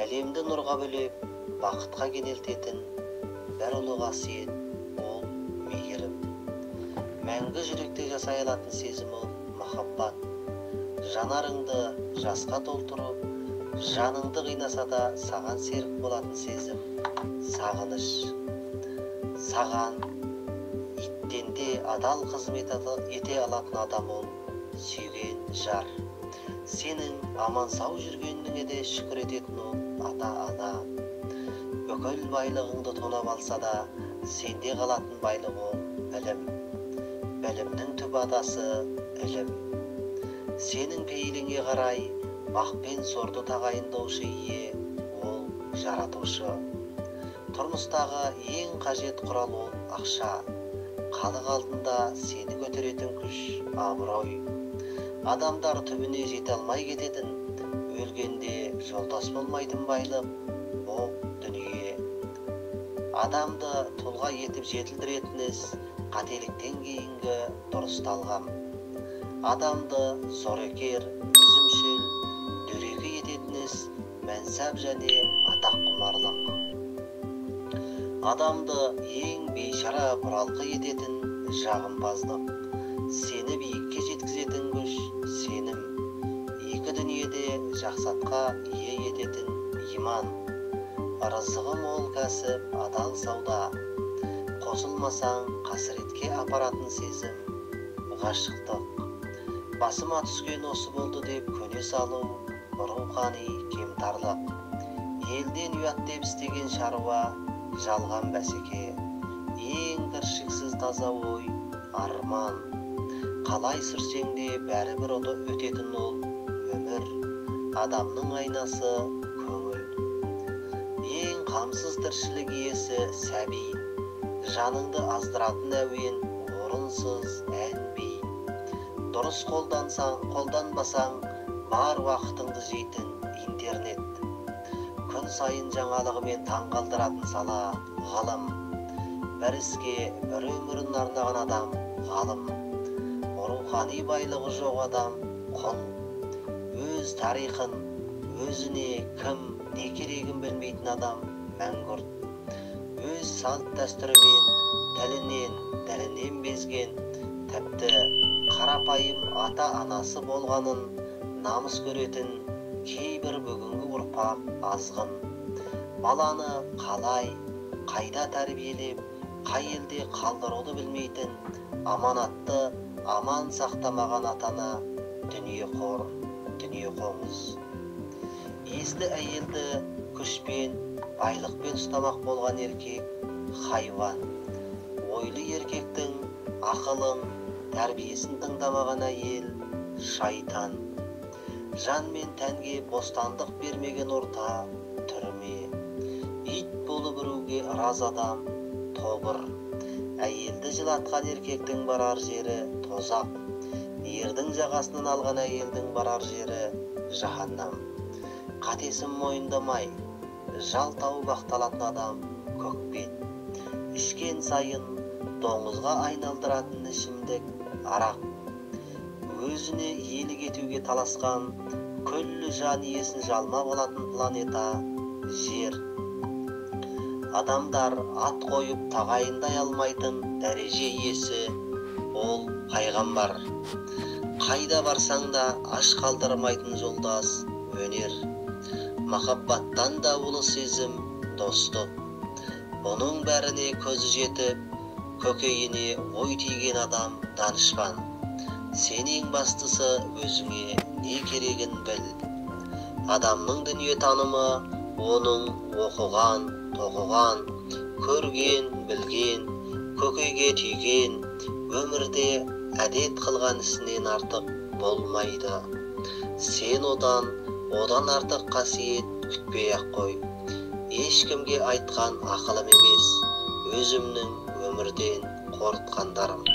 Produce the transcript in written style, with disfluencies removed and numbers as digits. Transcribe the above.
әлемді нұрға бөлеп бақытқа кенелтетін бір ұлы қасиет ол мейірім. Мәңгі жүректе жасай алатын сезім ол махаббат. Жанарыңды жасқа толтырып, жаныңды қинаса да саған серік болатын сезім сағыныш. Саған иттен де адал қызмет ете алатын адам ол сүйген жар. Сенің аман сау жүргеніңе де шүкір ететін ол ата-ана. Бүкіл байлығыңды тонап алса да сенде қалатын байлық ол білім. Білімнің түп атасы ілім. Сенің пейіліңе қарай бақ пен сорды тағайындаушы ие ол жаратушы. Тұрмыстағы ең қажет құрал ол ақша. Халық алдында сені көтеретін күш абырой. Адамдар түбіне жете алмай кететін, өлгенде жолдас болмайтын байлық бұл дүние. Адамды тұлға етіп жетілдіретін іс қателіктен кейінгі дұрыс талғам. Адамды зорекер, өзімшіл, дөрекі ететін іс мәнсап және атақ құмарлық. Адамды ең бейшара бұралқы ететін жағымпаздық. Сені биікке жеткізетін күш сенім. Екі дүниеде жақсатқа ие ететін иман. Ырызығы мол кәсіп, адал сауда. Қосылмасаң қасіретке апаратын сезім ғашықтық. Басыма түскен осы болды деп көне салу рухани кемтарлық. Елден ұят деп істеген шаруа жалған бәсеке. Ең кіршіксіз таза ой арман. Қалай сүрсең де бәрібір өтетін ол өмір. Адамның айнасы көңіл. Ең қамсыз тіршілік иесі сәби. Жаныңды аздыратын әуен орынсыз ән би. Дұрыс қолданбасаң бар уақытыңды жейтін интернет. Күн сайын жаңалығымен таңғалдыратын сала ғалым. Бір іске бір өмірін арнаған адам ғалым. Рухани байлығы жоқ адам құл. Өз тарихын, өзіне кім, не керегін білмейтін адам мәңгүрт. Өз салт дәстүрімен, ділінен безген, тіпті қарапайым ата-анасы болғанын намыс көретін кейбір бүгінгі ұрпақ азғын. Баланы қалай, қайда тәрбиелеп, қай елде қалдыруды білмейтін аманатты аман сақтамаған атана дүние қоңыз. Есті әйелді күшпен, байлықпен ұстамақ болған еркек хайуан. Ойлы еркектің ақылын, тәрбиесін тыңдамаған әйел шайтан. Жан мен тәнге бостандық бермеген орта түрме. Ит болып үруге ыраз адам тобыр. Әйелді жылатқан еркектің барар жері тозақ. Ердің жағасынан алған әйелдің барар жері жаһаннам. Қатесін мойындамай, жал тауып ақталатын адам көкпет. Ішкен сайын доңызға айналдыратын ішімдік арақ. Өзіне иелік етуге таласқан күллі жан иесін жалмап алатын планета жер. Адамдар ат қойып тағайындай алмайтын дәреже иесі ол пайғамбар. Қайда барсаң да аш қалдырмайтын жолдас өнер. Махаббаттан да ұлы сезім достық. Бұның бәріне көзі жетіп, көкейіне ой тиген адам данышпан. Сен ең бастысы өзіңе не керегін біл. Адамның дүние танымы оның оқыған, тоқыған, көрген, білген, көкейге түйген, өмірде әдет қылған ісінен артық болмайды. Сен одан артық қасиет күтпей-ақ қой. Ешкімге айтқан ақылым емес, өзімнің өмірден қорытқандарым.